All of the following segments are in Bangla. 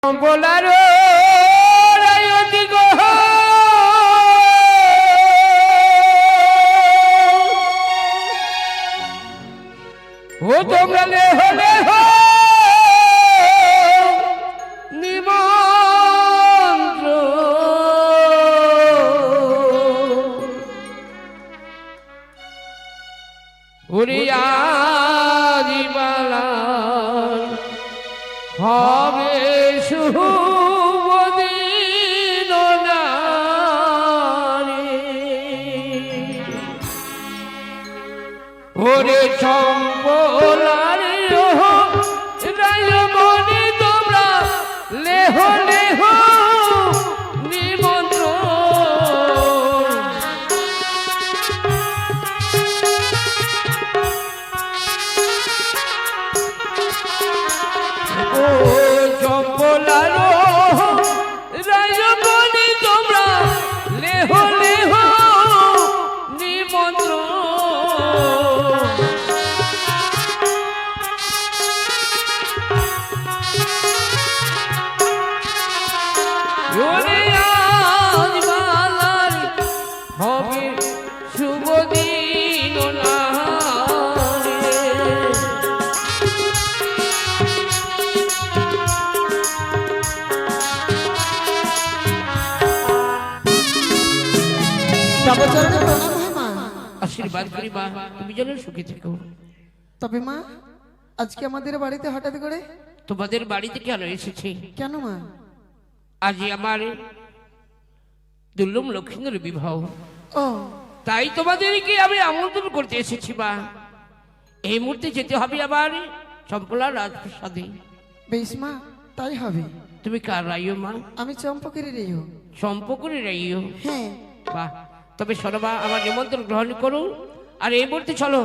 বলারো রায়তি গো ও তোমরা হলে নিমন্ত্র উড়িয়া দিবালার হবে শুভদিন নারী ওরে চম্পলারে রায়মণি তোমরা লেহ লেহ আশীর্বাদ করি মা, তুমি যেন সুখী থেকো। তবে মা, আজকে আমাদের বাড়িতে হঠাৎ করে? তোমাদের বাড়িতে কেন এসেছি? কেন মা? আজ আমার দুর্লভ লক্ষ্মীর বিবাহ, ও তাই তোমাদেরকে আমি আমন্ত্রণ করতে এসেছি মা। এই মুহূর্তে যেতে হবে আমার চম্পলা রাজপ্রাসাদে। বেশ মা, তাই হবে। তুমি কার রাইও মা? আমি চম্পকেরই রাইও। চম্পকের রাইও? হ্যাঁ। বাহ, তবে সরবা আমার নিমন্ত্রণ গ্রহণ করো, আর এই মুহূর্তে চলো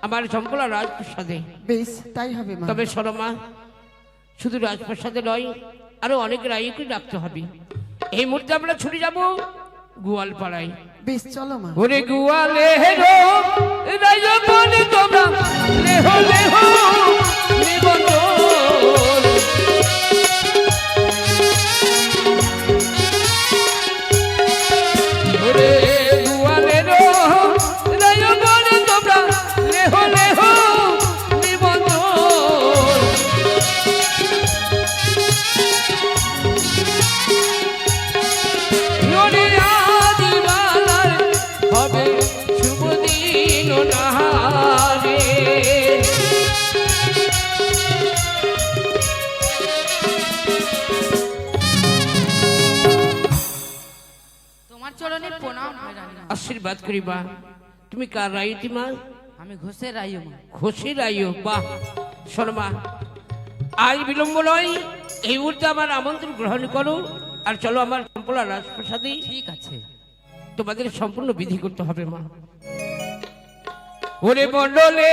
আমার চম্পলা রাজপ্রাসাদে। বেশ, তাই হবে মা। তবে শর্মা, শুধু রাজপ্রাসাদে নয়, আরো অনেক রায়কে ডাকতে হবে। এই মুহূর্তে আমরা ছুটে যাব গোয়ালপাড়ায়। বেশ, চলো মা। ওরে গোয়ালে রায়মণি তোমরা লেহ লেহ নিমন্ত্রণ ওরে গোয়ালে রায়মণি তোমরা লেহ লেহ নিমন্ত্রণ হবে শুভদিন নাহারে। তোমার চরণে প্রণাম হয় রানী। আশীর্বাদ করি মা। তুমি কার রাইতি মা? আমি ঘোষের রাইও মা। ঘোষের রাইও? বাহ শর্মা, আজ বিলম্ব নয়, এই মুহূর্তে আমার আমন্ত্রণ গ্রহণ করো, আর চলো আমার চম্পলা রাজপ্রাসাদে। ঠিক আছে। তোমাদের সম্পূর্ণ বিধি করতে হবে মা। ওরে মন্ডলে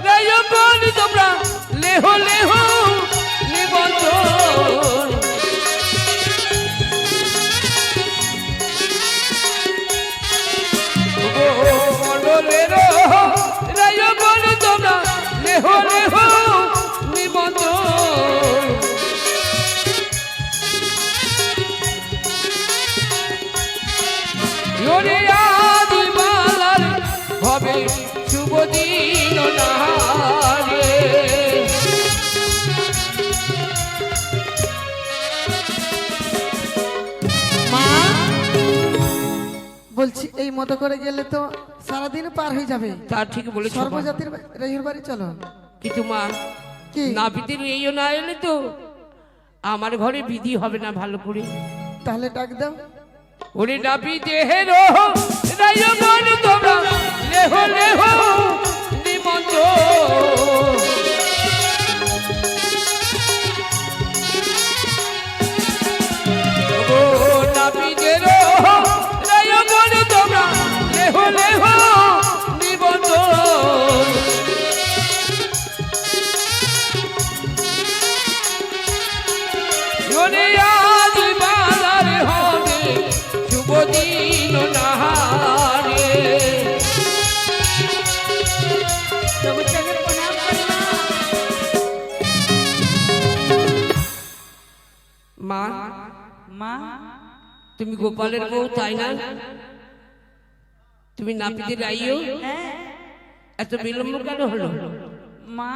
রায়মণি তোমরা লেহ লেহ নিমন্ত্রণ মন্ডলের রায়মণি তোমরা লেহ লেহ নিমন্ত্রণ হবে শুভদিন নাহারে। মা বলছি, এই মতো করে গেলে তো সারাদিন পার হয়ে যাবে। তা ঠিক বলেছো মা। সর্বজাতির রাইয়ের বাড়ি চলো। কিন্তু মা, কি? নাপিতের এইও না এলে তো আমার ঘরে বিধি হবে না ভালো করে। তাহলে ডাক দাও। ওরে নাপিতের রায়মণি তোমরা লেহ লেহ নিমন্ত্রণ ও নাপিতের রায়মণি তোমরা লেহ লেহ নিমন্ত্রণ ওরে আদি বালার হবে শুভদিন নাহারে। মা মা তুমি গোপালের বউ তাই না? তুমি নাপিতের আইও, হ্যাঁ এত বিলম্ব কেন হলো? মা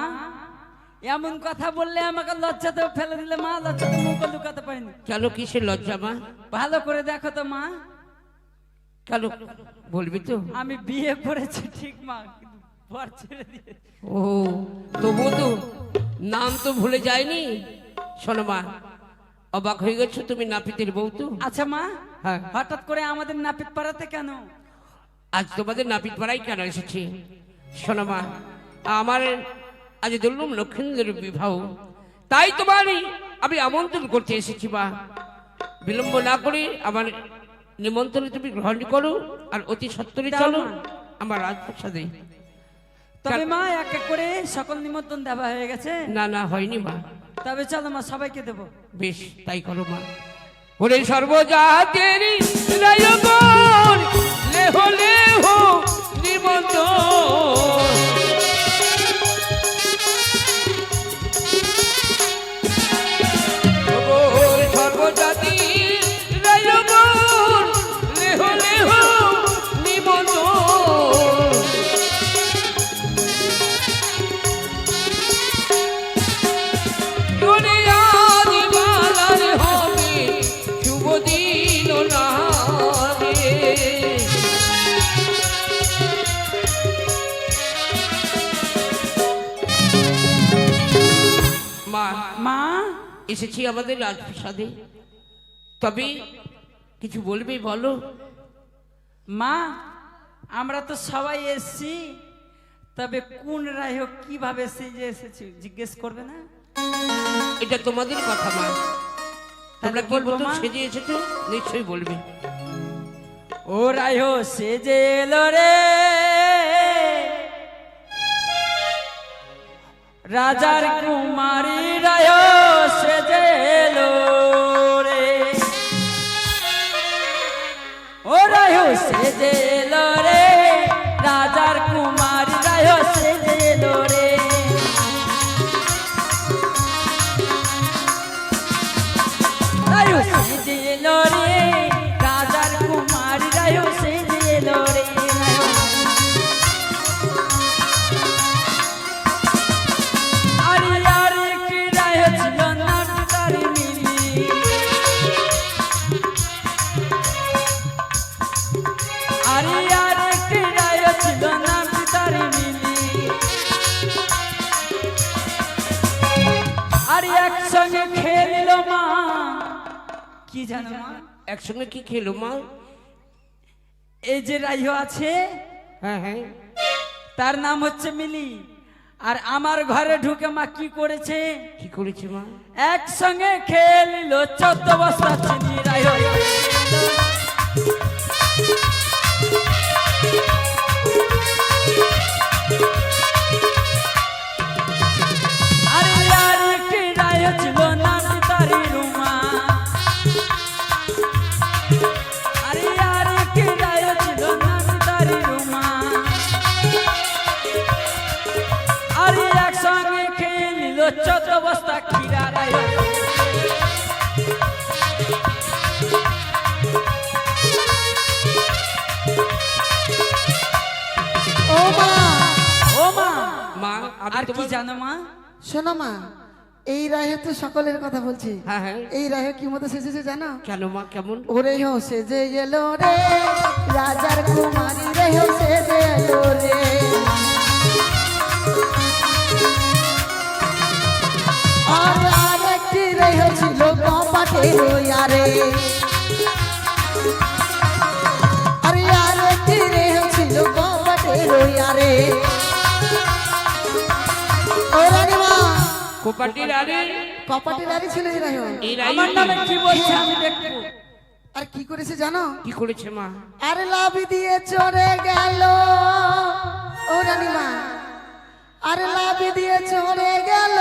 এমন কথা বললে আমাকে লজ্জাতে ফেলে দিলে মা, লজ্জাতে মুখ লুকাতে পারিনি। কেন কিসের লজ্জা মা? ভালো করে দেখো তো মা, কেন বলবি তো? আমি বিয়ে করেছি ঠিক মা, কিন্তু বর ছেড়ে দিয়ে। ও তবু তো নাম তো ভুলে যায়নি। শোনো মা, অবাক হয়ে গেছো, তুমি নাপিতের বউ তো? আচ্ছা মা, হ্যাঁ। হঠাৎ করে আমাদের নাপিত পাড়াতে কেন? আজ তোমাদের নাপিত পাড়ায় কেন এসেছি? শোনো মা, আমার আজ দুর্লভ লক্ষ্মীন্দ্রের বিবাহ, তাই তোমারই আমি আমন্ত্রণ করতে এসেছি মা। বিলম্ব না করে আমার নিমন্ত্রণ তুমি গ্রহণ করো, আর অতি সত্তরই চলো আমার রাজপ্রাসাদে। তবে মা এক এক করে সকল নিমন্ত্রণ দেওয়া হয়ে গেছে। না না, হয়নি মা। তবে চলো মা, সবাইকে দেবো। বেশ তাই করো মা। ওরে সর্বজাতের রায়গণ, লেহ লেহ নিমন্ত্রণ, ওরে সর্বজাতির রায়গণ, লেহ লেহ নিমন্ত্রণ। ওরে আদি বালার হবে শুভ দিন না রে। মা মা এসেছি আমাদের রাজপ্রাসাদে, তবে কিছু বলবে বলো। মা আমরা তো সবাই এসছি, তবে কোন রায় হোক কিভাবে সেজে এসেছি জিজ্ঞেস করবে না? এটা তোমাদের কথা মা, তোমরা কি বলবো বলতো মা? সেজে এসেছো, নিশ্চয়ই বলবে। ও রায় হো সেজে এলো রে, রাজার কুমারী রায় হো সেজে এলো রে। ও রায় হো সেজে এলো রে, রাজার কুমারী রায় হো সেজে এলো রে। রায় হো সেজে এলো রে, রাজার কুমারী রায় হো সেজে এলো রে। আরে আরে কি রায় ছিল না তারি মিলি, আরে আরে কি রায় ছিল না তারি মিলি। আরে একসঙ্গে খেলিল মা, কি জানো মা? একসঙ্গে কি খেলো মা? এই যে রায় আছে হ্যাঁ হ্যাঁ, তার নাম হচ্ছে মিলি, আর আমার ঘরে ঢুকে মা কি করেছে? কি করেছে মা? একসঙ্গে খেলিল 14 বস্তা চিনি রায়। আরে আর কি রায় ছিল না তারি রুমা, আরে আর কি রায় ছিল না তারি রুমা। আরে একসঙ্গে খেলিল 14 বস্তা ক্ষীরা রায়। ও মা, ও মা, মা আমি আর কি তোমার জানো মা? শোনো মা, এই রাহে তো সকলের কথা বলছি। হ্যাঁ হ্যাঁ, এই রাহে কি মতো সেজেছে জানো? কেন মা কেমন? ওরে হো সেজে এলো রে, রাজার কুমারী রে হো সেজে এলো রে। আর আরেকটি রে হো ছিল কপাটে রইয়ারে, আরে আরেকটি রে হো ছিল কপাটে রইয়ারে। ও রানীমা, কোপাটির আরে কপাটে রানী ছিল এই রাহে। এই রাই আমার নামে কি বলছে আমি দেখবো। আর কি করেছে জানো? কি করেছে মা? আরে লাভ দিয়ে চড়ে গেল ও রানীমা, আরে লাভ দিয়ে চড়ে গেল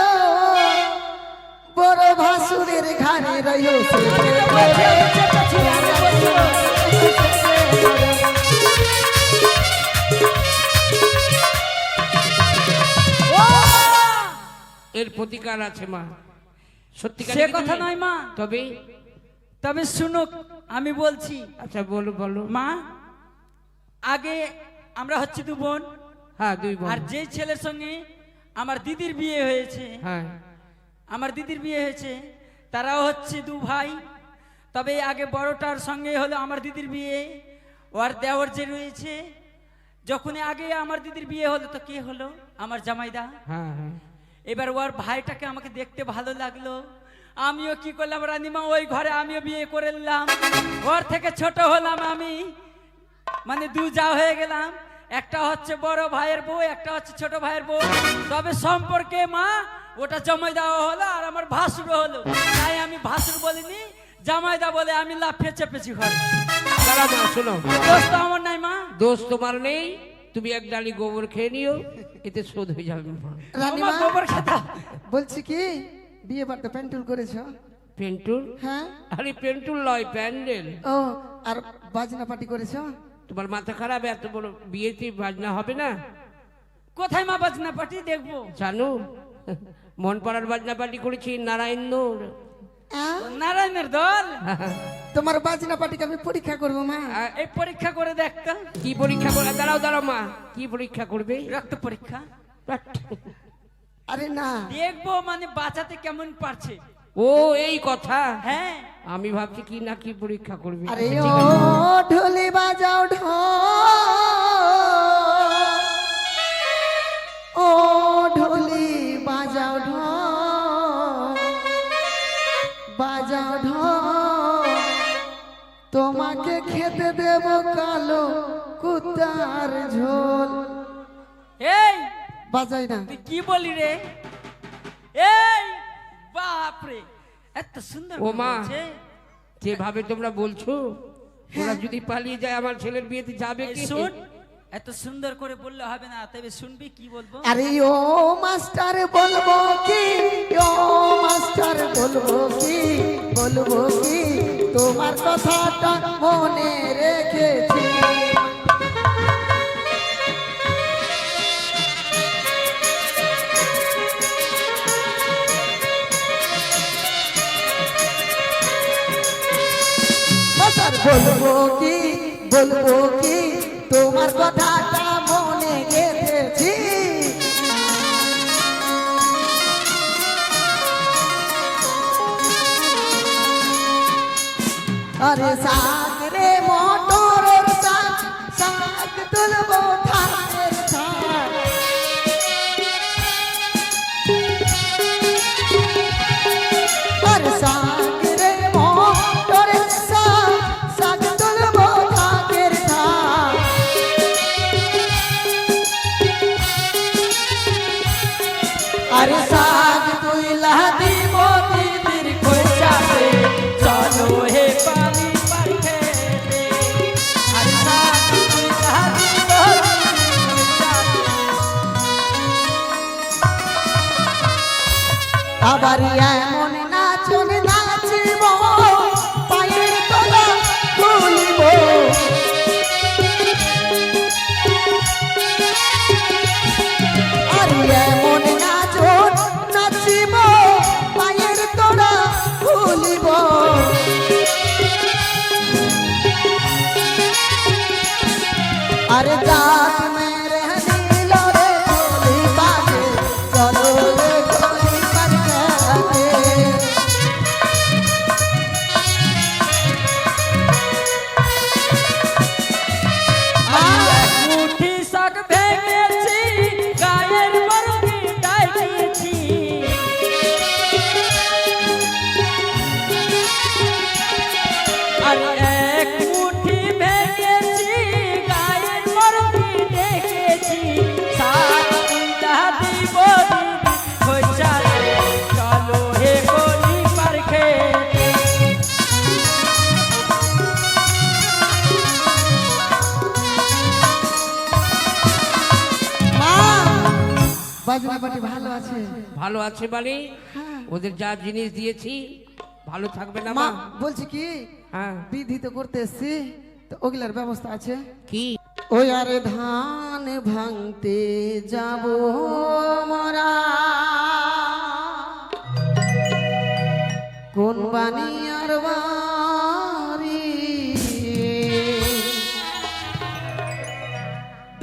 বড় ভাসুরের ঘরে রইল এর প্রতিকার আছে মা। সত্যিকার সে কথা নয় মা, তবে তবে শুনো আমি বলছি। আচ্ছা বলো বলো। মা, আগে আমরা হচ্ছে দু বোন, হ্যাঁ দুই বোন। আর যে ছেলের সঙ্গে আমার দিদির বিয়ে হয়েছে, হ্যাঁ আমার দিদির বিয়ে হয়েছে, তারাও হচ্ছে দু ভাই। তবে আগে বড়টার সঙ্গে হলো আমার দিদির বিয়ে, ওর দেওর যে রয়েছে, যখন আগে আমার দিদির বিয়ে হলো তো কে হলো? আমার জামাইদা। হ্যাঁ হ্যাঁ। এবার ওর ভাইটাকে আমাকে দেখতে ভালো লাগলো, আমিও কি করলাম রানীমা, ওই ঘরে আমিও বিয়ে করে নিলাম। ওর থেকে ছোট হলাম আমি, মানে দু যা হয়ে গেলাম। একটা হচ্ছে বড় ভাইয়ের বউ, একটা হচ্ছে ছোট ভাইয়ের বউ। তবে সম্পর্কে মা ওটা জামাইদা হলো আর আমার ভাসুর হলো, তাই আমি ভাসুর বলিনি, জামাইদা বলে আমি লাফিয়ে চেপেছি ঘরে। দাঁড়াও মা, শোনো। দোষ তো আমার নাই মা। দোষ তোমার নেই, তুমি এক ডালি গোবর খেয়ে নিও, এতে শোধ হয়ে যাবে মা। রানীমা আমার গোবর খেতা। বলছি কি, বিয়ে বাড়িতে প্যান্টুল করেছো? পেন্টুল? হ্যাঁ। আরে পেন্টুল নয়, প্যান্ডেল। ও, আর বাজনা পার্টি করেছো? তোমার মাথা খারাপ? এত বড় বিয়েতে বাজনা হবে না? কোথায় মা বাজনা পার্টি দেখবো? জানো, মন পাড়ার বাজনা পার্টি করেছি নারায়ণনগর। আহ? নারায়ণের দল। তোমার বাজনা পার্টিকে আমি পরীক্ষা করবো মা। এই পরীক্ষা করে দেখতো। কি পরীক্ষা করে? দাঁড়াও দাঁড়াও মা, কি পরীক্ষা করবে? রক্ত পরীক্ষা আরে না, দেখবো, মানে বাঁচাতে কেমন পারছে। ও এই কথা। হ্যাঁ, আমি ভাবছি কি না কি পরীক্ষা করবে। আরে আচ্ছা, ও ঠিক আছে। ঢোলি বাজাও ঢোল, ও ঢোলি বাজাও ঢোল, বাজাও ঢোল, তোমাকে খেতে দেব কালো কুতার ঝোল। এই বাজাই না? তুই কি বলি রে? এই বাপরে, এত সুন্দর ও মা, বলছে। যেভাবে তোমরা বলছো, ওরা যদি পালিয়ে যায় আমার ছেলের বিয়েতে যাবে এই কি? শুন, এত সুন্দর করে বললে হবে না, তবে শুনবি কি বলবো। আরে ও মাস্টার বলবো কি, ও মাস্টার বলবো কি, বলবো কি, তোমার কথাটা মনে রেখেছি। মাস্টার বলবো কি, বলবো কি, তোমার কথাটা মনে গেঁথেছি। আরে শাক রে মটরের শাক, শাক তুলবো ধানের শাক। আরে শাক রে মটরের শাক, শাক তুলবো ধানের শাক। আরে শাক তুইলা দিব দিদির খোঁচাতে চলো হে পানি পার খেতে। আর সাথ তুই সাথী বলি খোঁচাতে। আবার এমন নাচন নাচিব, পায়ের তলা তুলিব। আর এমন নাচন নাচিব, পায়ের তলা তুলিব। আরে জাত মেরে দিল রে ঢোলি বাজে, চলো রে ঢোলি বাজাতে। মুঠি শাক ভেঙেছি, গায়ের মরুকি ডাইকেছি। আর এক মুঠি ভেঙেছি, গায়ের মরুকি ডেকেছি। শাক তুইলা দিব দিদি খোঁচাতে, চলো হে গলি পার খেতে। মা, বাজনা পাটি ভালো আছে? ভালো আছে মানে? ওদের যা জিনিস দিয়েছি ভালো থাকবে না মা মা? বলছি কি, হ্যাঁ। বিধি তো করতে এসছি, তো ওগুলার ব্যবস্থা আছে? কি? ওই আরে ধান ভাঙতে যাব মোরা, কোন বানিয়ার বাড়ি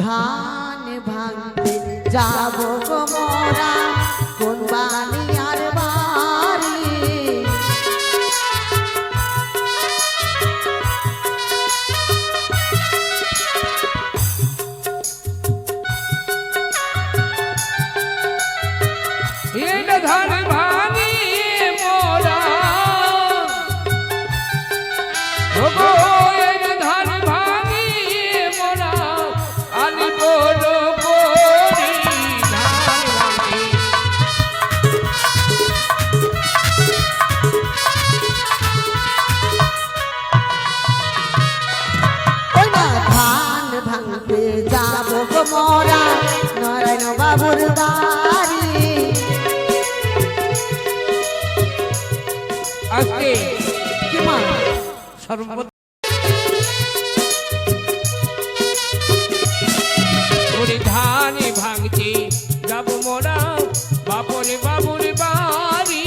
ধান ভাঙতে যাব গো মোরা কোন বানিয়ার বাড়ি এটা ধান ভাঙি মোরা ওগো এটা ধান ভাঙি মোরা আলি বড় করি ধান ভাঙি ওই না ধান ভাঙতে যাব গো মোরা নারায়ণ বাবুর বাড়ি আজকে কি মা সর্বপ্রথম ওরে ধান ভাঙতে যাব মোরা বাপরে বাবুর বাড়ি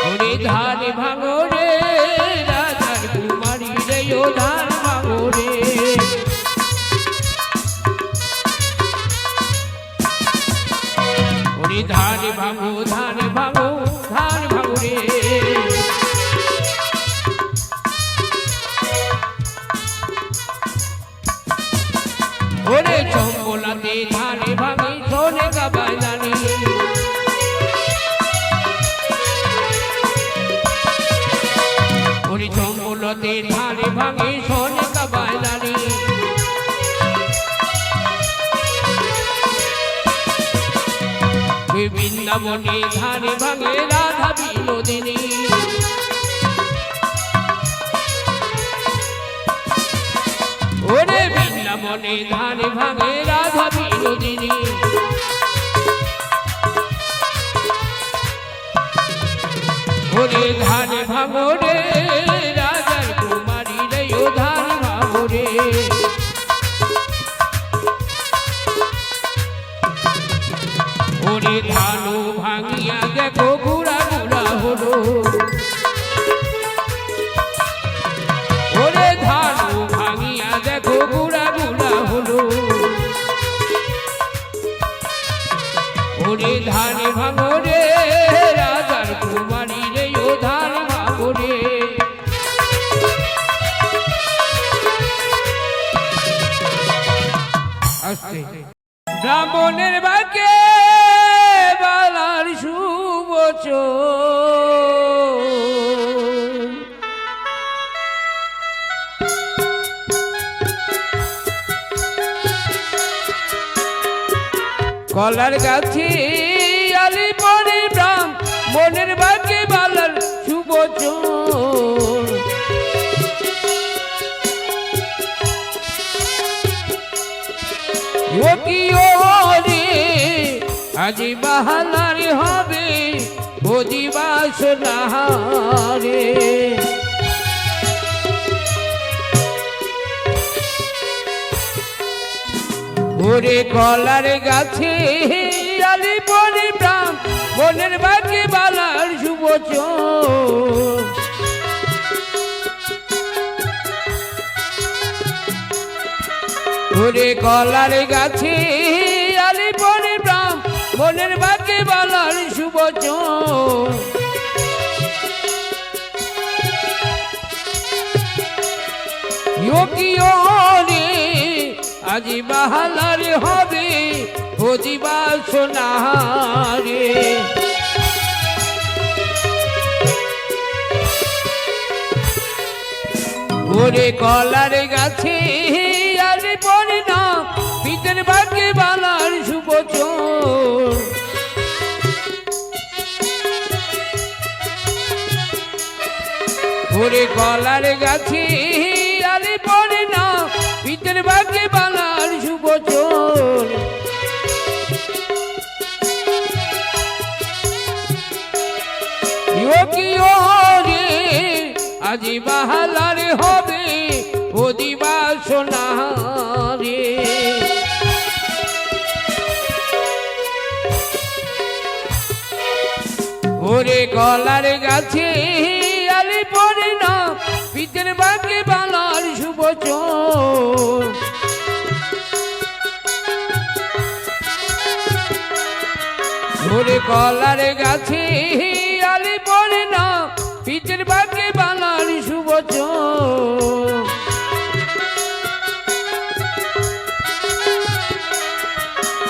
ওরে ধান ভাঙো রে রাজার কুমারী রে ও ধান ভাঙো রে ওরে ধান ভাঙো ধান ভাঙো ধান ভাঙো রে ওরে চম্বলাতে ধান ভাঙি সোনে কাবায় জানি ওরে চম্বলতে ধান ভাঙি সোনে কাবায় জানি বৃন্দাবনে ধান ভাঙে রাধা বিনোদিনী ওরে বৃন্দাবনে ধান ভাঙে রাধা বিনোদিনী ওরে ধান ভাঙো রে রাজার কুমারী রে ও ধান ভাঙো রে ওরে ধানু ভাঙিয়া দেখো গুড়া গুড়া হলো ওরে ধানু ভাঙিয়া দেখো গুড়া গুড়া হলো ওরে ধান ভাঙো রে রাজার কুমারী রে ও ধান ভাঙো রে আস্তে ব্রাহ্মণের বাক্যে বালার সুবচন কলার গাছে আলি পরে ব্রাহ্মণের বাক্যে বালার সুবচন ও কি ওরে আজি বাহালার হবে বুঝিবাস না রে ওরে কলার গাছে আলি পরে ব্রাহ্মণের বাক্যে বালার সুবচন ওরে কলার গাছে আলি পরে ব্রাহ্মণের বাক্যে বালার সুবচন রে আজি বাহালার হবে বুঝিবা সোনা রে ওরে কলার গাছে আলি পরে না পিতের বাক্যে বালার সুবচন ওরে কলার গাছে আলি পরে না পিতের বাক্যে বালার সুবচন কি রে আজি বাহালার হবে কলার গাছে আলি পড়ে না পিঠের বাঁকে বালার শুভচর ওরে কলার গাছে আলি পড়ে না পিঠের বাঁকে বালার শুভচর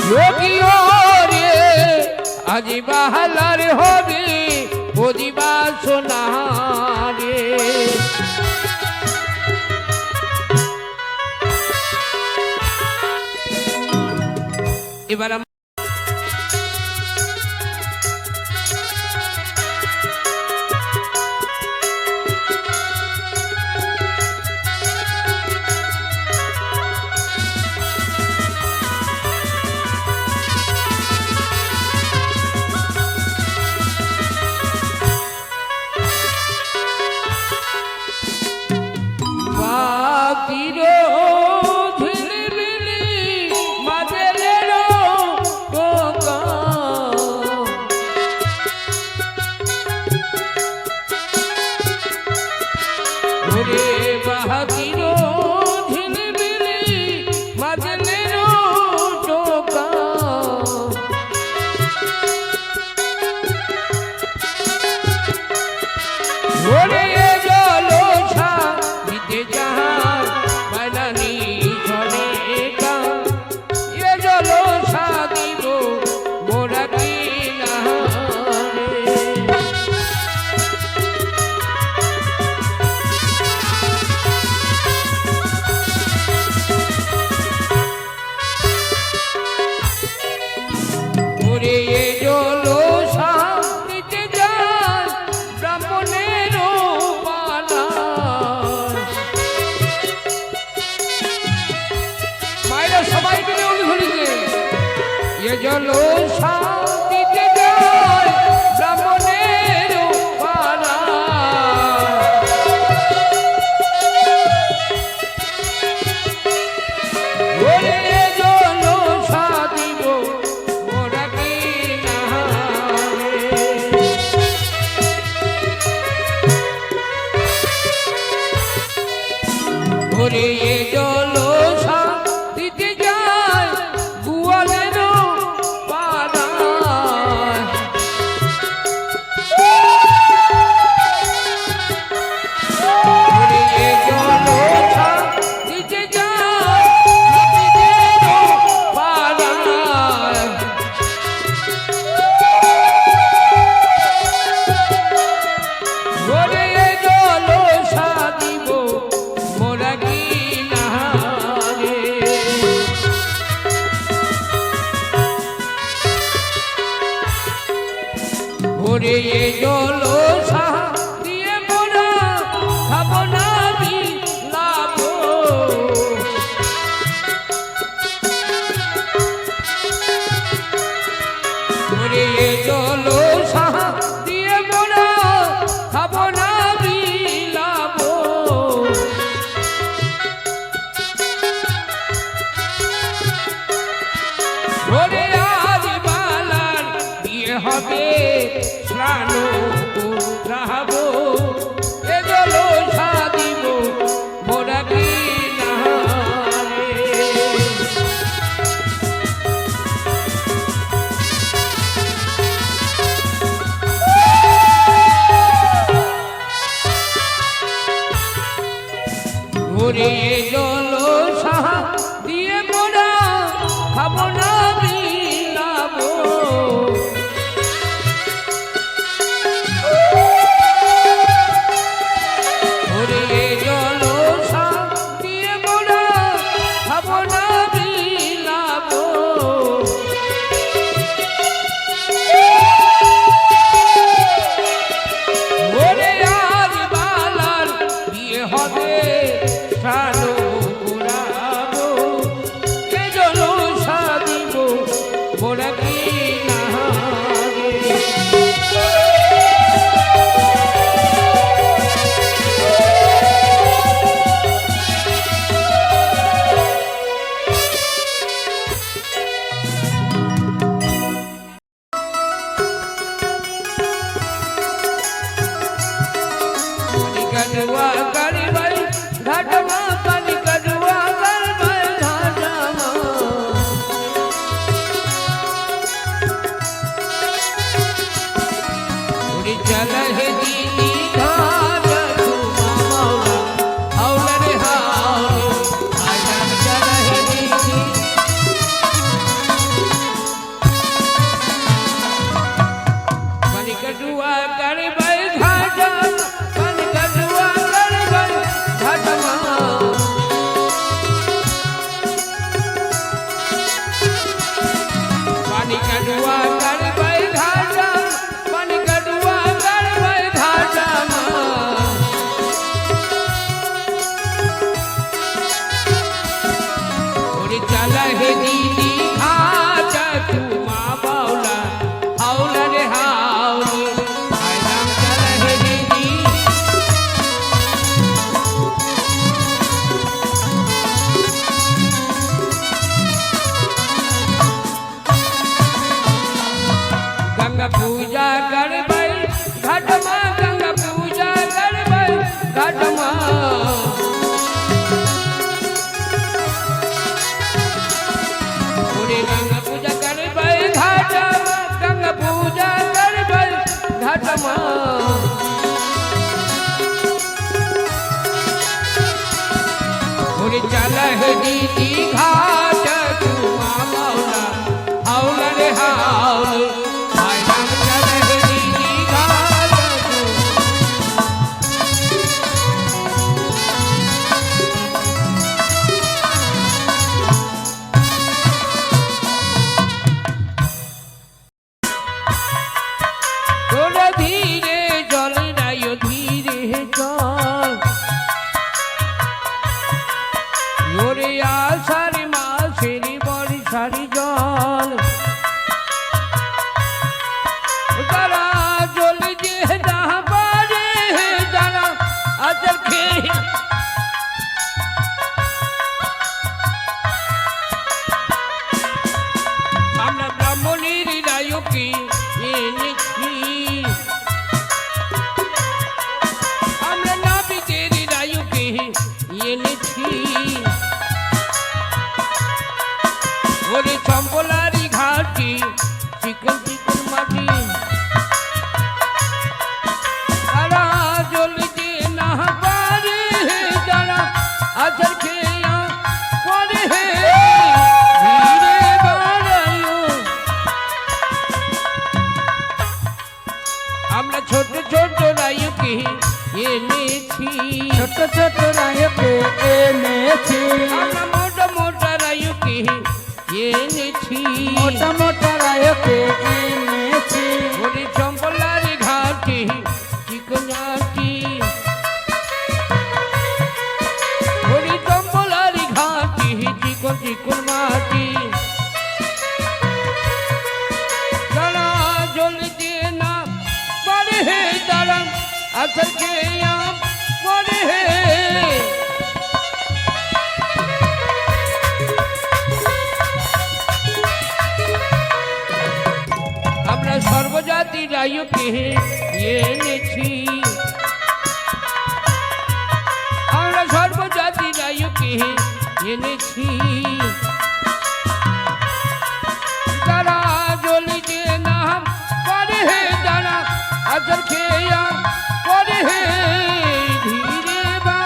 যোগীও রে আজি বাহালার হবে বদিবা সোনা রে এবার জল শান্তিতে যায় ব্রাহ্মণের পালা ওরে জল সাদিব মোরা কি না ওরে জল শান্তিতে যায় গোয়ালের ওরে জল দিয়ে মোরা খাবো না বিলাপ ওরে জল দিয়ে মোরা খাবো না বিলাপ ওরে আজ বালার বিয়ে হবে প্রাণ রাহব এ জল সাদিব মোরা কি না ওরে জল দিয়ে মোরা খাবো না বিলাপ হবে প্রাণ পুরাবো ওরে চালা হে দিদি ঘাট চুমা মাওলা হাওলা রে হাওলা হায় রাম চালা হে দিদি ঘাট তোরা ধীরে জল রায় ধীরে জল ওরে আষাঢ় মাসের বর্ষার জল তারা জল যে না পারে তারা আচার খেয়ে আমরা ব্রাহ্মণের রায়কে এনেছি আমরা নাবিকের রায়কে এনেছি ওরে চম্পলারি ঘাটি চিকন চিকন মাটি তারা জ্বলতে না পারে যারা আচার খেয়া করে ধীরে বাড়াইও আমরা ছোট ছোট রায়কে এনেছি ছোট ছোট রায়কে এনেছি আমরা মোটা মোটা রায়কে এনেছি মোটা মোটা রায়কে এনেছি ওরে চম্পলারি ঘাটে চিকনাটি ওরে চম্পলারি ঘাটে চিকন চিকন মাটি তারা জ্বলতে না পারে তারা আচার খেয়া করে আমরা সর্বজাতি রায়কে এনেছি আমরা সর্বজাতি রায়কে এনেছি তারা জ্বলিতে না পারে তারা আচার খেয়া করে ধীরে বা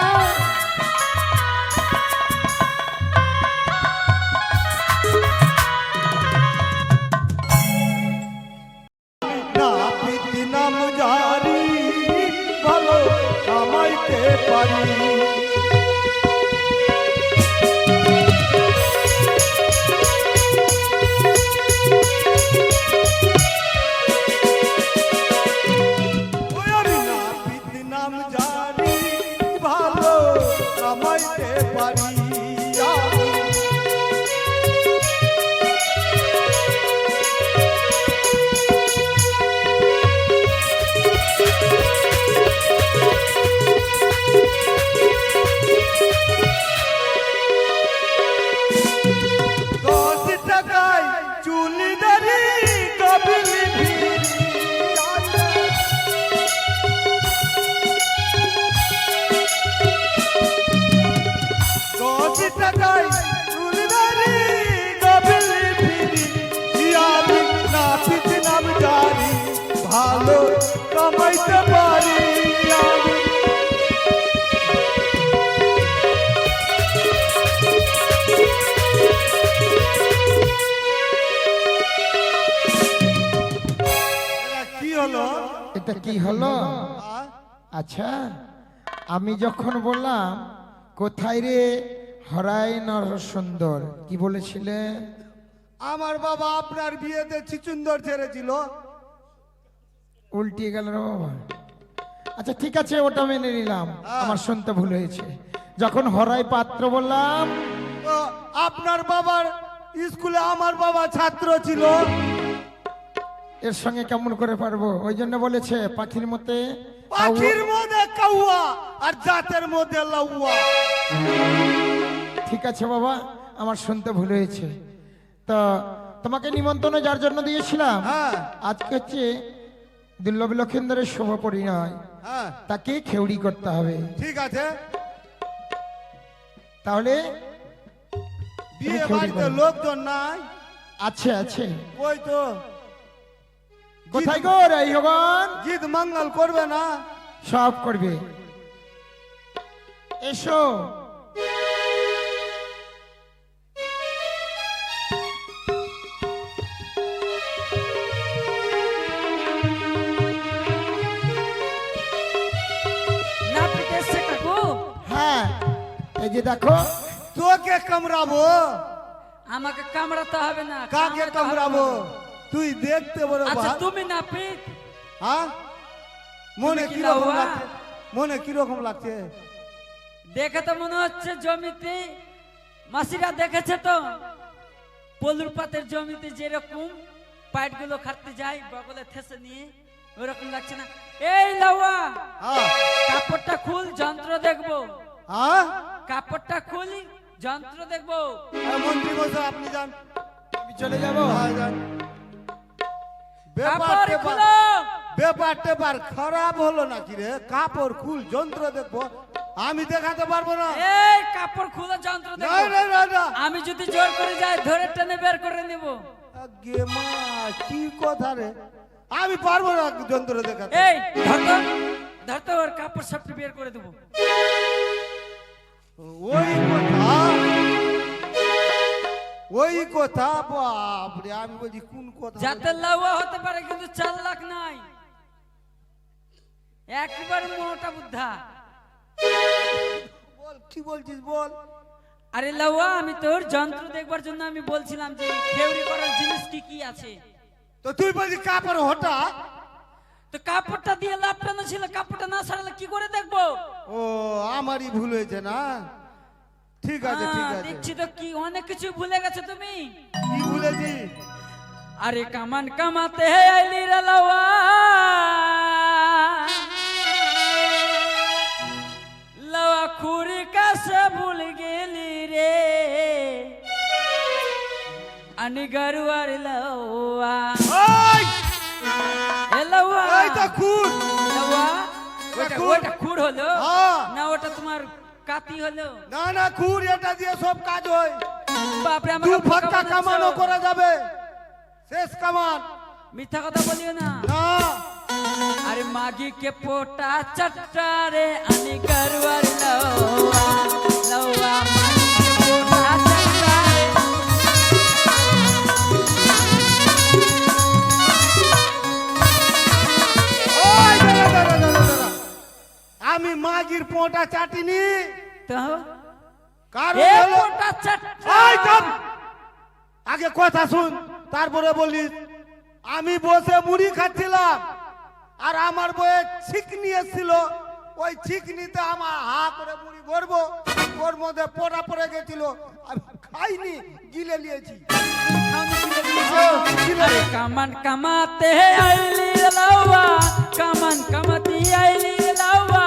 নাপিত নাম জারি ভালো কামাইতে পারি ওই আমি নাপিত নাম জারি ভালো কামাইতে পারি ভালো কামাইতে পারি আমি কি হলো এটা কি হলো? আচ্ছা, আমি যখন বললাম কোথায় রে হরাই নর সুন্দর, কি বলেছিলে? আমার বাবা আপনার বিয়েতে চিচুন্দর ছেড়েছিল। উল্টিয়ে গেল রে বাবা। আচ্ছা ঠিক আছে, ওটা মেনে নিলাম, আমার শুনতে ভুল হয়েছে। যখন হরাই পাত্র বললাম, তো আপনার বাবার স্কুলে আমার বাবা ছাত্র ছিল। এর সঙ্গে কেমন করে পারবো? ওই জন্য বলেছে পাখির মতে পাখির মধ্যে কাউয়া আর জাতের মধ্যে লাউয়া। ঠিক আছে বাবা, আমার শুনতে ভুল হয়েছে। তো তোমাকে নিমন্ত্রণ যার জন্য দিয়েছিলাম, হ্যাঁ আজকে হচ্ছে দুর্লভ লক্ষেন্দ্রের শুভ পরিণয়, হ্যাঁ তাকে খেউড়ি করতে হবে। ঠিক আছে। তাহলে বিয়ে তুমি খেউড়ি বাড়িতে করো। লোকজন নাই। আছে আছে। ওই তো কোথায় গো রাই হবান? গীত মঙ্গল করবে না? সব করবে। এসো। দেখো। তোকে কামড়াবো? আমাকে কামড়াতে হবে না। কাকে কামড়াতে হবে কামড়াবো? না। তুই দেখতে বড় আচ্ছা ভালো। তুমি নাপিত, হ্যাঁ, মনে তুমি কি কিরকম লাউয়া? লাগছে? মনে কিরকম লাগছে? দেখে তো মনে হচ্ছে জমিতে, মাসিরা দেখেছে তো পলুর পাতের জমিতে যেরকম পাইট গুলো খাটতে যায় বগলে ঠেসে নিয়ে, ওরকম লাগছে না? এই লাউয়া, হ্যাঁ কাপড়টা খুল, যন্ত্র দেখবো। হ্যাঁ, কাপড়টা খুলি, যন্ত্র দেখবো। আর মন্ত্রী মশাই আপনি যান। আমি চলে যাব। হ্যাঁ, যান। কাপড় খুলো। ব্যাপার খারাপ হলো নাকি রে? কাপড় খুল, যন্ত্র দেখবো? আমি দেখাতে পারবো না। এই কাপড় খুলে যন্ত্র না দেখবো। না না না। আমি যদি জোর করে যাই ধরে টেনে বের করে নিব। আগে মা, কি কথা রে? আমি পারবো না যন্ত্র দেখাতে। এই ধরতো, ধরতো, ওর কাপড় সবটি বের করে দেবো। ওই কথা, ওই কথা, বাপরে আমি বলছি কোন কথা? যাতে লাউয়া হতে পারে কিন্তু 4 লাখ নাই, একবার মোটা বুদ্ধা। বল, কি বলছিস বল। আরে লাউয়া, আমি তোর যন্ত্র দেখবার জন্য আমি বলছিলাম যে খেউরি করার জিনিস কি কি আছে। তো তুই বলছিস কাপড় হটা? তো কাপড়টা দিয়ে লাপটানো ছিল, কাপড়টা না সারালে কি করে দেখবো? ও, আমারই ভুল হয়েছে না? ঠিক আছে ঠিক আছে। দেখছি তো কি অনেক কিছু ভুলে গেছো তুমি। কি ভুলেছি? আরে কামান কামাতে আইলি রে লাউয়া, লাউয়া খুরি কাছে ভুল গেলি রে, আনি গরুয়ার লাউয়া। ওই, এ লাউয়া, এই তো খুন। লাউয়া, খুর। ওটা খুর হলো হ্যাঁ। না ওটা তোমার কাতি হলো? না না, খুর, এটা দিয়ে সব কাজ হয়। বাপরে দু আমাকে বোকা ফাক্কা কামানো বানাচ্ছো। করা যাবে, শেষ কামান। মিথ্যা কথা বলিও না। না, अरे मागी के पोटा चट्टा रे अनि करवर लौआ लौआ मागी के पोटा चट्टा रे। ওই দাঁড়া দাঁড়া দাঁড়া দাঁড়া। আমি মাগির পোঁটা চাটিনি। तो কারণ ए হলো, पोटा चट्टा ওই চুপ! আগে কথা শুন, তারপরে বলিস। আমি বসে মুড়ি খাচ্ছিলাম, আর আমার বয়ে ছিকনি এসেছিল। ওই ছিকনিতে আমার হা করে মুড়ি ভরবো, ওর মধ্যে পোড়া পড়ে গেছিল। আমি খাইনি, গিলে নিয়েছি। अरे कमन कमाते आईली लौआ कमन कमती आईली लौआ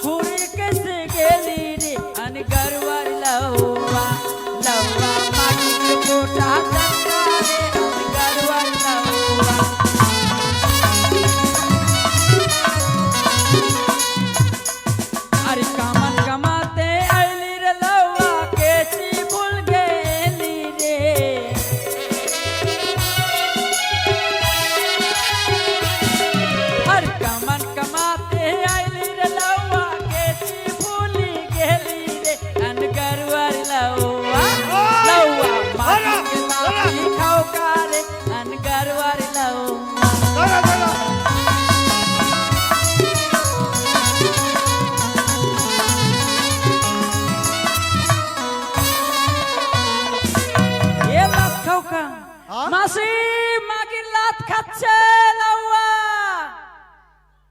पूरी कैसे गेली रे अनि करवर लौआ लौआ मागी के पोटा चट्टा रे अनि करवर लौआ। अरे कामन कमाते आईली रे लौआ केची भूल गेली रे। अरे कामन कमाते आईली रे लौआ केची भूली गेली रे अन करवर लौआ लौआ माटी के लाठी खाओ का रे अन करवर लौआ। দাঁড়া দাঁড়া। ये लात खाओ का हाँ? मासी मागिर लात खाচ্ছে লৌয়া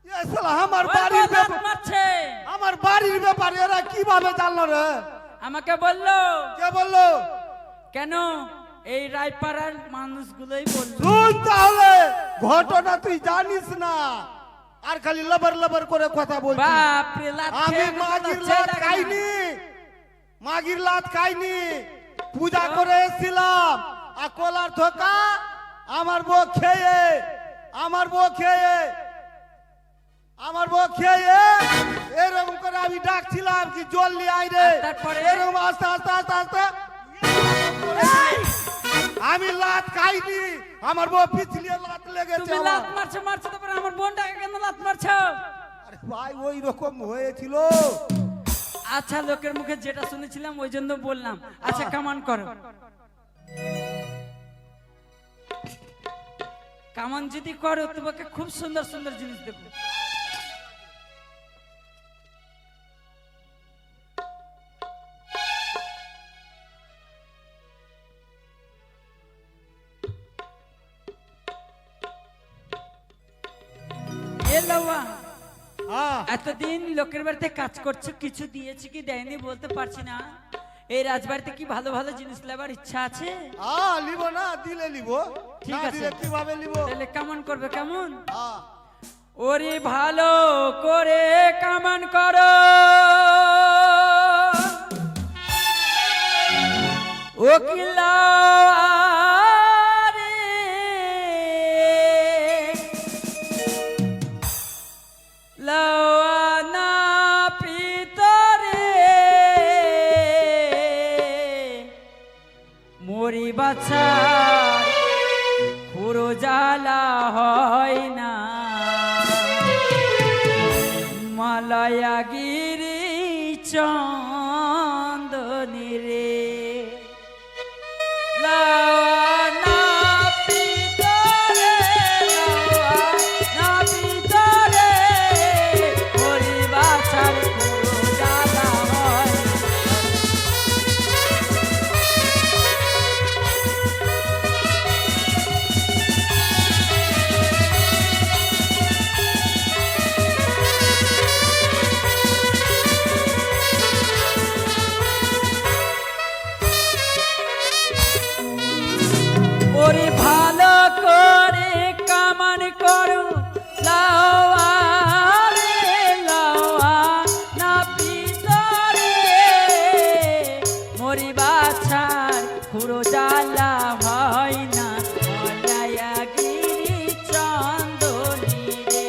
এ শালা আমার ওই বাড়ির লাত ব্যাপার, মারছে। আমার বাড়ির ব্যাপার এরা কিভাবে জানলো রে? আমাকে বললো কে বললো? কেন এই রায়পাড়ার মানুষগুলোই বললো। শুন তাহলে, ঘটনা তুই জানিস না, আর খালি লবর লবর করে কথা বলছিস। বাপ রে লাত আমি খেয়ে মাগির লজ্জাই লাত লাগে না। খাইনি, মাগির লাত খাইনি। পূজা করে এসেছিলাম, আর কলার ধোকা আমার বউ খেয়ে, আমার বউ খেয়ে, আমার বউ খেয়ে এরকম করে আমি ডাকছিলাম কি জল নিয়ে আই রে। আর তারপরে? এরকম আস্তে আস্তে আস্তে আস্তে আমি লাত খাইনি, আমার বউ পিছলিয়ে লাত লেগেছে তুমি আমার। লাত মারছো মারছো তারপরে আমার বোনটাকে কেন লাত মারছো? আরে ভাই, ওই রকম হয়েছিল। আচ্ছা লোকের মুখে যেটা শুনেছিলাম ওই জন্য বললাম। আচ্ছা কামান করো, কামান যদি করো তোমাকে খুব সুন্দর সুন্দর জিনিস দেবো। এ লাউয়া, হ্যাঁ এতদিন লোকের বাড়িতে কাজ করছো, কিছু দিয়েছি কি দেয়নি বলতে পারছি না। এই রাজবাড়িতে কি ভালো ভালো জিনিস নেবার ইচ্ছা আছে? লিব না, দিলে লিব। ঠিক না আছে। দিলে কিভাবে লিব? তাহলে কেমন করবে? কেমন? হ্যাঁ। ওরে ভালো করে কামান করো, ও কিলা লওয়ানা পিতরে মরি বাছার পুরো জ্বালা হয় না, মালায়াগিরি চন্দনী রে লাওয়ানা পিতরে, লাওয়ানা পিতরে মরি বাছার পুরো জ্বালা হয় না। ওরে ভালো করে কামান করো, লাওয়া রে লাওয়া না পিতরে মরি বাছার পুরো জ্বালা হয় না, মালায়াগিরি চন্দনী রে।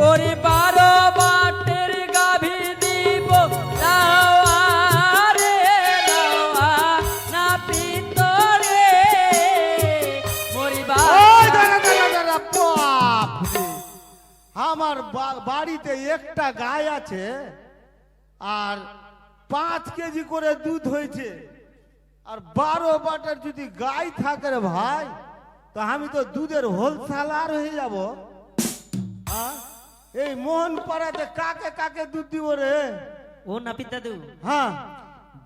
ওরে 12 বাটের গাভী দিব, লাওয়া রে লাওয়া না পিতরে মরি ওই বাছার। দাঁড়া দাঁড়া দাঁড়া, বাপ রে। আমার বাড়িতে একটা গাই আছে আর 5 কেজি করে দুধ হয়েছে, আর 12 বাটের যদি গাই থাকে রে ভাই, তো আমি তো দুধের হোলসেলার হয়ে যাব। হ্যাঁ? এই মোহন পাড়াতে কাকে কাকে দুধ দিব রে? ও নাপিত দাদু, হ্যাঁ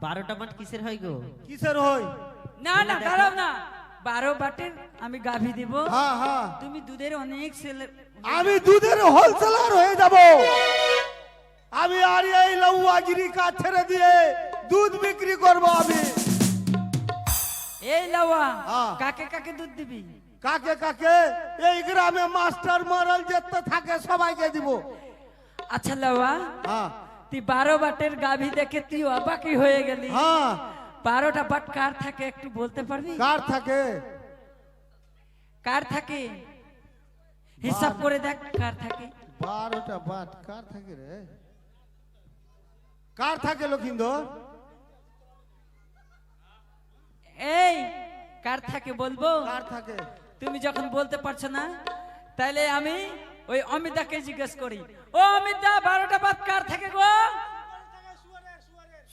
12টা মাঠ কিসের হয় গো? কিসের হয়? না না দাঁড়াও না, 12 বাটের আমি গাভী দিব, হ্যাঁ হ্যাঁ, তুমি দুধের অনেক ছেলে। আমি দুধের হোলসেলার হয়ে যাব। আমি আর এই লউয়াগিরি কাজ ছেড়ে দিয়ে দুধ বিক্রি করব আমি। এই লাওয়া, হ্যাঁ। কাকে কাকে দুধ দিবি? কাকে কাকে? এই গ্রামে মাস্টার মারাল যেতে থাকে সবাইকে দিব। আচ্ছা লাওয়া, হ্যাঁ তুই 12 বাটের গাভী দেখে তুই অবাকই হয়ে গেলি। হ্যাঁ, 12টা বাট কার থাকে একটু বলতে পারবি? কার থাকে? কার থাকে হিসাব করে দেখ, কার থাকে? 12টা বাট কার থাকে রে? কার থাকে লক্ষিন্দর? এই কার থাকে বলবো? কার থাকে? তুমি যখন বলতে পারছো না, তাহলে আমি ওই অমিতাকে জিজ্ঞেস করি। ও অমিতা, 12টা বাট কার থাকে গো?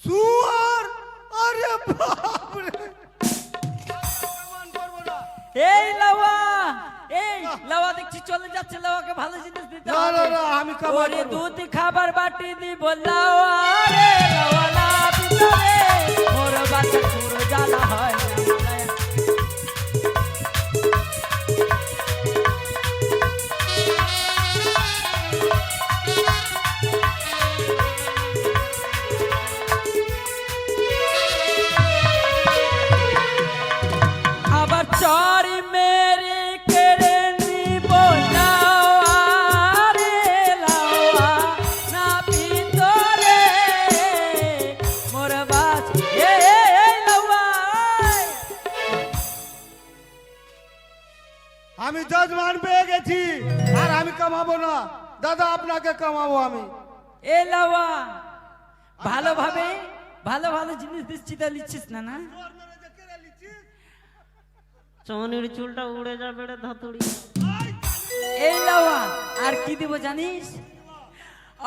সুয়ার! আরে বাপ রে! এই লাওয়া, এই লাওয়া দেখছি চলে যাচ্ছে, লাওয়াকে ভালো জিনিস দিতে না না হবে। না, আমি কামাই ওরে করব। দুধ খাবার বাটি দিব, লাওয়া রে লাওয়া না পিতরে মোর বাচ্চা পুরো জ্বালা হয় না। আবার চরি মেরে কেড়ে নিব, লাওয়া রে লাওয়া না পিতরে মোর বাছ। এই লাওয়া, আমি জজমান পেয়ে গেছি, আর আমি কামাবো না দাদা, আপনাকে কামাবো আমি। এই লাওয়া, ভালোভাবে ভালো ভালো জিনিস দিচ্ছি তো লিখছিস না? না চমনির চুলটা উড়ে যাবে রে ধাতুড়ি। এই লাওয়া, আর কি দিব জানিস?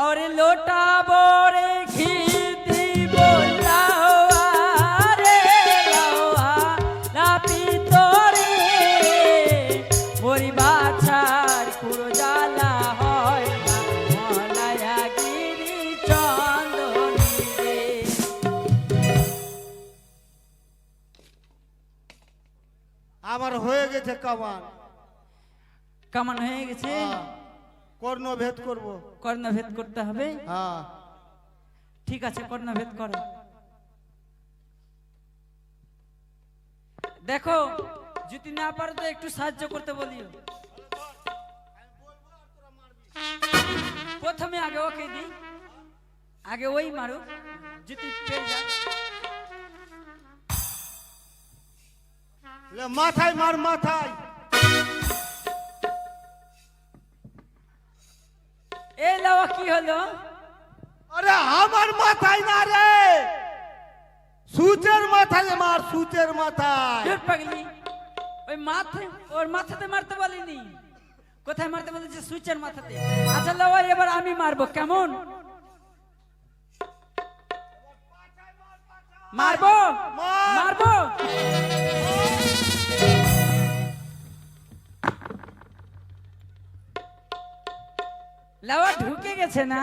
আরে লোটা বরে ঘি দিব, লাওয়া রে লাওয়া না পিতরে মরি বাছার পুরো জ্বালা হয় না। আমার হয়ে গেছে কামান। কামান হয়ে গেছে, হ্যাঁ, কর্ণভেদ করব। কর্ণভেদ করতে হবে। হ্যাঁ, ঠিক আছে, কর্ণভেদ করো। দেখো যদি না পারো তো একটু সাহায্য করতে বলিও। প্রথমে আগে ওকে দিই, আগে ওই মারো যদি পেয়ে যায়। লে, মাথায় মার, মাথায়। এই লাওয়া কি হলো? আরে আমার মাথায় না রে, সূচের মাথায় মার, সূচের মাথায়। ধুর পাগলি, ওই মাথা, ওর মাথাতে মারতে বলিনি। কোথায় মারতে বলেছে? সুইচের মাথাতে। আচ্ছা লাওয়া, এবার আমি মারবো, কেমন? মারবো, মার। মারবো। লাওয়া ঢুকে গেছে না?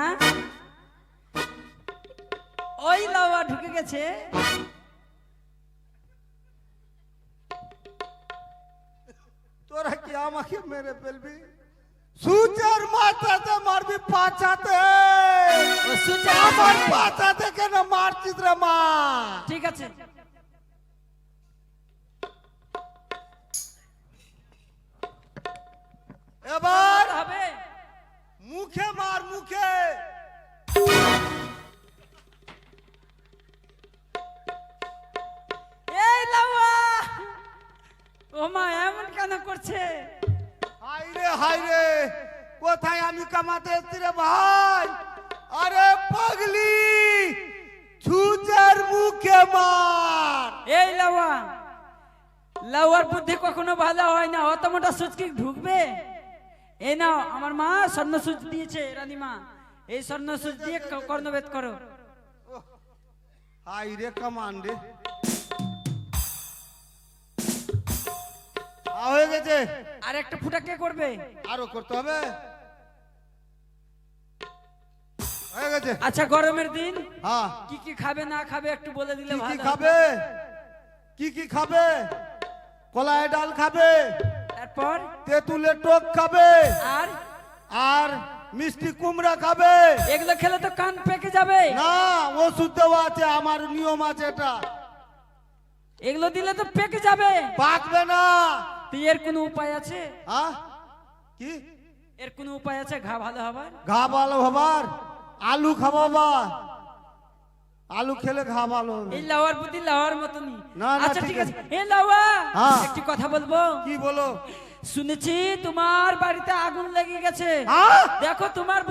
ওই লাওয়া ঢুকে গেছে। তোরা কি আমাকে মেরে ফেলবি? সূচের মাথাতে মারবি, পাছাতে। ও সুইচের আমার মাথাতে। পাছাতে কেন মারছিস রে মা? ঠিক আছে, এবার হবে। মুখে মার, মুখে। এই লাওয়া, ও মা এমন কেন করছে? হাই রে, হাই রে, কোথায় আমি কামাতে এসছি রে ভাই? আরে পাগলি, সূচের মুখে মার। এই লাওয়া, লাওয়ার বুদ্ধি কখনো ভালো হয় না। অত মোটা সুচ কি ঢুকবে? এই নাও, আমার মা স্বর্ণ সুচ দিয়েছে, রানীমা। এই স্বর্ণ সুচ দিয়ে কর্ণভেদ করো। হাই রে কামান রে। হয়ে গেছে। আর একটা ফুটা কে করবে? আরো করতে হবে। হয়ে গেছে। আচ্ছা, গরমের দিন হ্যাঁ, কি কি খাবে না খাবে একটু বলে দিলে কি কি ভালো খাবে? কি কি খাবে? কলাই ডাল খাবে, তারপর তেঁতুলের টক খাবে, আর আর মিষ্টি কুমড়া খাবে। এগুলো খেলে তো কান পেকে যাবে। না, ওষুধ দেওয়া আছে, আমার নিয়ম আছে এটা। এগুলো দিলে তো পেকে যাবে। পাকবে না। তো এর কোনো উপায় আছে? হ্যাঁ, কি এর কোনো উপায় আছে ঘা ভালো হবার? ঘা ভালো হবার? আলু খাবাবা, আলু খেলে ঘা ভালো হবে। এই লাওয়ার বুদ্ধি লাওয়ার মতনই। না, না, আচ্ছা ঠিক ঠিক আছে। আছে। এ লাওয়া, হ্যাঁ। একটি কথা বলবো? কি বলো? শুনেছি তোমার বাড়িতে আগুন লেগে গেছে। হ্যাঁ? দেখো তোমার